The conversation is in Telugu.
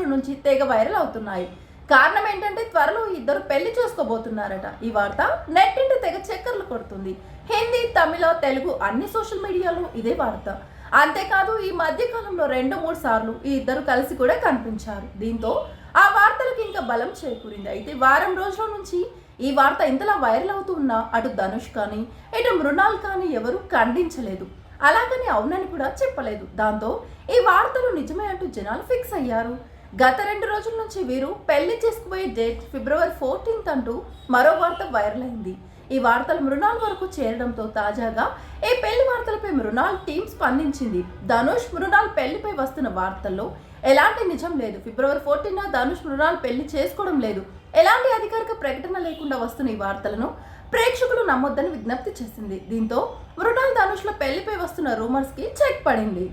రోజుల నుంచి తెగ వైరల్ అవుతున్నాయి. కారణం ఏంటంటే త్వరలో ఇద్దరు పెళ్లి చేసుకోబోతున్నారట. ఈ వార్త నెట్టింటి తెగ చక్కర్లు కొడుతుంది. హిందీ, తమిళ, తెలుగు అన్ని సోషల్ మీడియాలో ఇదే వార్త. అంతేకాదు ఈ మధ్య కాలంలో 2-3 సార్లు ఈ ఇద్దరు కలిసి కూడా కనిపించారు. దీంతో ఆ వార్తలకు ఇంకా బలం చేకూరింది. అయితే వారం రోజుల నుంచి ఈ వార్త ఇంతలా వైరల్ అవుతున్నా అటు ధనుష్ కానీ ఇటు మృణాల్ కానీ ఎవరు ఖండించలేదు. అలాగని అవునని కూడా చెప్పలేదు. దాంతో ఈ వార్తలు నిజమే అంటూ జనాలు ఫిక్స్ అయ్యారు. గత 2 రోజుల నుంచి వీరు పెళ్లి చేసుకుపోయే డేట్ ఫిబ్రవరి 14 అంటూ మరో వార్త వైరల్ అయింది. ఈ వార్తలు మృణాల్ వరకు చేరడంతో తాజాగా ఈ పెళ్లి వార్తలపై మృణాల్ టీం స్పందించింది. ధనుష్ మృణాల్ పెళ్లిపై వస్తున్న వార్తల్లో ఎలాంటి నిజం లేదు. ఫిబ్రవరి 14న ధనుష్ మృణాల్ పెళ్లి చేసుకోవడం లేదు. ఎలాంటి అధికారిక ప్రకటన లేకుండా వస్తున్న ఈ వార్తలను ప్రేక్షకులు నమ్మొద్దని విజ్ఞప్తి చేసింది. దీంతో మృణాల్ ధనుష్ల పెళ్లిపై వస్తున్న రూమర్స్ కి చెక్ పడింది.